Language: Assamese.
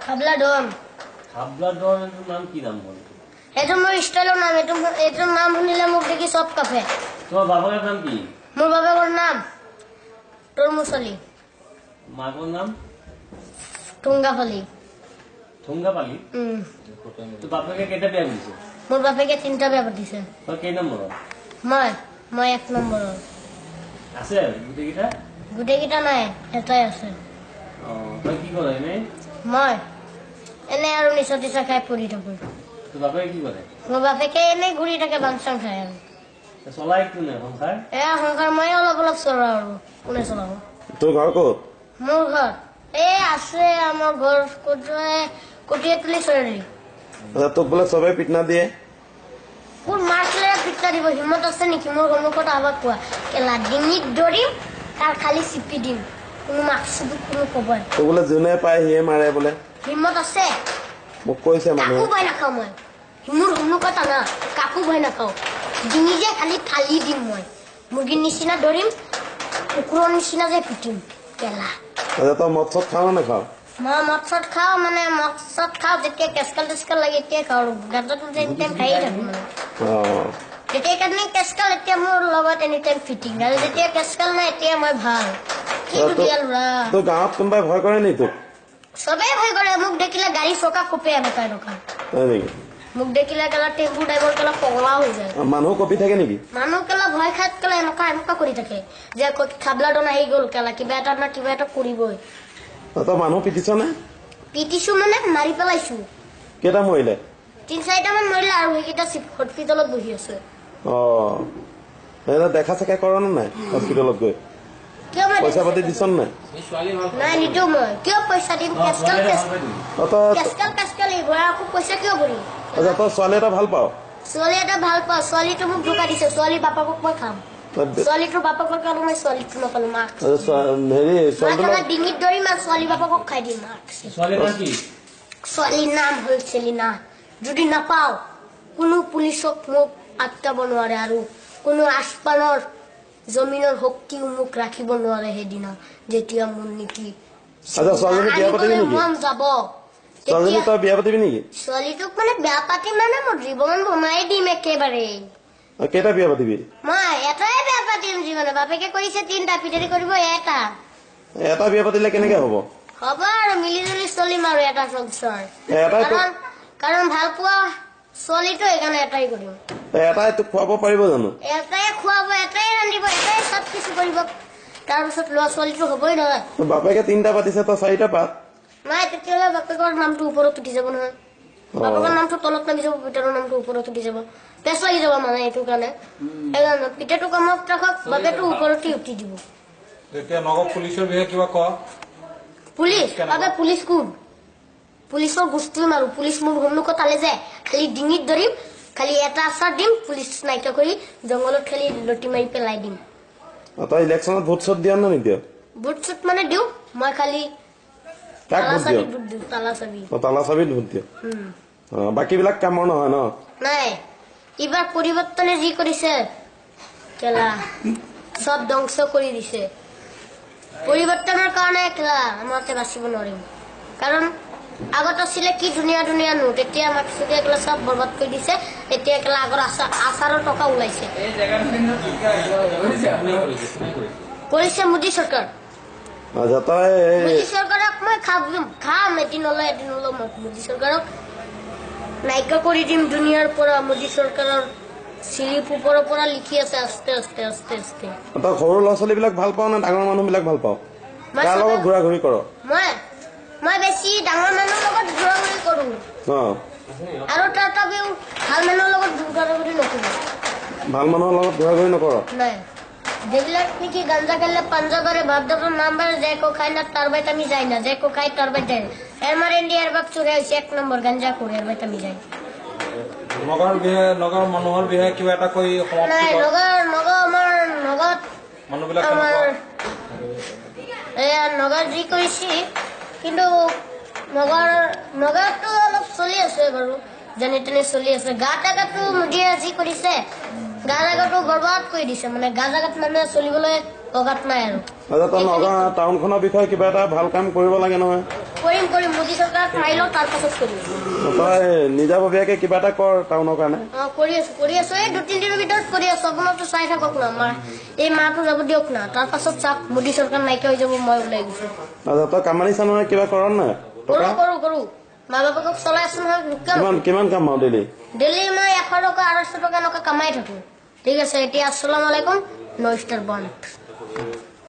খাবলা ডন নাম কি নাম বল? এটা মোৰ ষ্টাইলৰ নাম। এইটোৰ নাম শুনিলে মোক দেখি চব কাপে। তোৰ বাবাৰ নাম কি? মোৰ বাবাকৰ নাম তৰমুচলি। মাকৰ নাম ঠুংগাফালি। ঠুংগাফালি? তোৰ বাপেকে কেইটা বিয়া দিছে? মোৰ বাপেকে 3টা বিয়া পাতিছে। তই কেই নম্বৰৰ? মই 1 নম্বৰৰ। আছে গোটেইকেইটা? গোটেইকেইটা নাই, এটাই আছে। তই কি কৰ এনেই? মই এনে আৰু নিচা তিচা খাই পৰি থাকো। তোৰ বাপেকে কি কৰে? মোৰ বাপেকে এনেই ঘূৰি থাকে, বাংচাং খাই আৰু। চলাই কোনে সংসাৰ? সংসাৰ মই অলপ চলাও আৰু। কোনে চলাব? তোৰ ঘৰ ক'ত? মোৰ ঘৰ আছে আমাৰ ঘৰ কটিয়াতলি চৰালি। তোক বোলে চবে পিটনা দিয়ে? কোন মাছলে পিটনা দিব? হিম্মত আছে নেকি মোৰ সন্মুখত আবাক কোৱা? কেলা ডিঙিত ধৰিম, তাৰ খালি চিপি দিম। কোনো মাক্সিব কোনো কবই। তোক বোলে যোনে পায় সিয়ে মাৰে বোলে? হিম্মত আছে? মোক কৈছে মানুহে। কাকো ভয় নাখাওঁ মই। মোৰ সন্মুখত আনা, কাকো ভয় নাখাওঁ। ডিঙি যে খালি ফালি দিম মই। মুৰ্গীৰ নিচিনা ধৰিম, কুকুৰৰ নিচিনা যে পিটিম। কেলা তই মদ চদ খাৱ নে নাখাৱ? মই মদ চদ খাওঁ, মানে মদ চদ খাওঁ যেতিয়া কেচকাল টেচকাল লাগে এতিয়াই খাওঁ আৰু। গাঁজাটো এনিটাইম খায়ে থাকো মানে। যেতিয়া কাৰণে কেচকাল, এতিয়া মোৰ লগত এনিটাইম ফিটিং। আৰু যেতিয়া কেচকাল নাই এতিয়া মই ভাল। কি ধুনীয়া ল'ৰা। তোৰ গাঁৱত কোনোবাই ভয় কৰে নি তোক? চবেই ভয় কৰে। মোক দেখিলে গাড়ী চকা কপে এনেকুৱা। হয় নেকি? মোক দেখিলে কেলা টেম্পু ড্ৰাইভাৰ কেলা পগলা হৈ যায়। মানুহ কপি থাকে নেকি? মানুহ কেলা ভয় খাই কেলা এনেকুৱা কৰি থাকে যে খাবলা ডন আহি গ'ল, কেলা কিবা এটা না কিবা এটা কৰিবই। তই মানুহ পিটিছ নে? পিটিছো মানে মাৰি পেলাইছো। কেইটা মৰিলে? 3-4টা মান মৰিলে আৰু সেইকেইটা হস্পিটেলত বহি আছে। দেখা চেকা কৰ নে নাই হস্পিটেলত গৈ? পইচা পাতি দিছ নাই? নাই নিদিওঁ মই। কিয় পইচা দিম? কেচকাল এইবোৰ আকৌ পইচা কিয় কৰিম? তই ছোৱালী এটা ভাল পাৱ? ছোৱালী এটা ভাল পাওঁ। ছোৱালীটো মোক ধোকা দিছে। ছোৱালী বাপাকক মই খাম। ছোৱালীটোৰ বাপাকৰ কাৰণে মই ছোৱালীটো নাপালো। মাক ডিঙিত ধৰিম আৰু ছোৱালী বাপাকক খাই দিম। ছোৱালীৰ নাম হ'ল চেলিনা। যদি নাপাও কোনো পুলিচক মোক আটকাব নোৱাৰে আৰু কোনো আস্পানৰ জমিনৰ শক্তিও মোক ৰাখিব নোৱাৰে সেইদিনা যেতিয়া মোৰ নেকি মন যাব। তই বিয়া পাতিবি নেকি? ছোৱালীটোক মানে বেয়া পাতিম মানে মোৰ জীৱন বনাই দিম একেবাৰে। কেইটা বিয়া পাতিবি? মই এটাই বেয়া পাতিম জীৱনে। বাপেকে কৰিছে 3টা, পিতেৰি কৰিব এটা। এটা বিয়া পাতিলে কেনেকে হ'ব? হ'ব আৰু মিলি জুলি চলিম আৰু এটা সংসাৰ। কাৰণ ভাল পোৱা ছোৱালীটো সেইকাৰণে এটাই কৰিম। এটাই তোক খুৱাব পাৰিব জানো? এটাই খুৱাব, এটাই ৰান্ধিব, এটাই চব কিছু কৰিব। তাৰপিছত ল'ৰা ছোৱালীটো হ'বই নহয়। বাপেকে 3টা পাতিছে, তই 4টা পাত। নাই তেতিয়াহ'লে বাপেকৰ নামটো ওপৰত উঠি যাব নহয়। বাপেকৰ নামটো তলত নামি যাব, পিতাৰৰ নামটো ওপৰত উঠি যাব। পেচ লাগি যাব মানে এইটো কাৰণে। সেইকাৰণে পিতাটো কামত ৰাখক, বাপেটো ওপৰতে উঠি দিব। নগৰ পুলিচৰ বিষয়ে কিবা ক? পুলিচ পুলিচ কোন? পুলিচৰ গোষ্ঠী মাৰো। পুলিচ মোৰ সন্মুখত আলে যে খালি ডিঙিত ধৰিম, খালি এটা আচাৰ দিম, পুলিচ নাইকিয়া কৰি জংঘলত খালি লটি মাৰি পেলাই দিম। তই ইলেকশ্যনত ভোট চোট দিয়া নে নিদিয়? ভোট চোট মানে দিওঁ মই, খালি তালা চাবিত ভোট দিয়। বাকী বিলাক কামৰ নহয় ন? নাই। এইবাৰ পৰিৱৰ্তনে যি কৰিছে কেলা চব ধ্বংস কৰি দিছে। পৰিৱৰ্তনৰ কাৰণে কেলা আমাকে বাচিব নোৱাৰিম। কাৰণ আগত আছিলে কি ধুনীয়া ধুনীয়া নোট, এতিয়া আমাক একেলা চব বৰবাদ কৰি দিছে। এতিয়া একেলা আগৰ আচাৰৰ টকা ওলাইছে। কৰিছে মোদী চৰকাৰ। মোদী চৰকাৰক মই খাম এদিন হলেও মোদী চৰকাৰক নাইকিয়া কৰি দিম দুনিয়াৰ পৰা। মোদী চৰকাৰৰ চিলিপ ওপৰৰ পৰা লিখি আছে আস্তে আস্তে আস্তে আস্তে। তই সৰু ল'ৰা ছোৱালী বিলাক ভাল পাৱ নে ডাঙৰ মানুহ বিলাক ভাল পাৱ? কাৰ লগত ঘূৰা ঘূৰি কৰ? মই বেছি ডাঙৰ মানুহৰ লগত ঘূৰা ঘূৰি কৰো আৰু তথাপিও ভাল মানুহৰ লগত ঘূৰা ঘূৰি নকৰো। ভাল মানুহৰ লগত ঘূৰা ঘূৰি নকৰ? নাই। যেবিলাক নাকি গাঞ্জা খেললে পাঞ্জাবারে বাপদাদার নাম্বার যে কো খায় না তার বাইত আমি যাই না, যে কো খায় তার বাইত যাই না। এর ইন্ডিয়ার বাপ চুরে হয়েছে 1 নম্বর গাঞ্জা করে এর বাইত আমি যাই। নগৰ মানুহৰ বিষয়ে কিবা এটা কৈ নাই। নগৰ যি কৰিছে কিন্তু নগৰটো অলপ চলি আছে বাৰু, যেনে তেনে চলি আছে। গা জাগাতো মোদীয়ে যি কৰিছে গা জাগাটো বৰবাদ কৰি দিছে। মানে গা জাগাত মানুহে চলিবলৈ অগাত নাই আৰু আচ্ছা তই নগাঁও টাউনখনৰ বিষয়ে কিবা এটা ভাল কাম কৰিব লাগে নহয় কৰিম মোদী চৰকাৰ পাই লওঁ তাৰ পাছত কৰিম তই নিজাববীয়াকে কিবা এটা কৰ টাউনৰ কাৰণে কৰি আছো এই 2-3 দিনৰ ভিতৰত কৰি আছো আপোনাৰতো চাই থাকক না এই মাহটো যাব দিয়ক না তাৰ পাছত চাওক মোদী চৰকাৰ নাইকিয়া হৈ যাব মই ওলাই গৈছো আচ্ছা তই কামানি চামানি কিবা কৰ নাই টকা কৰো মা বাপাকক চলাই আছো নহয় কিমান কাম আৰু ডেইলি মই 100 টকা 250 টকা এনেকুৱা কামাই থাকো ঠিক আছে এতিয়া আসসালামু আলাইকুম 9 ষ্টাৰ বন্ধ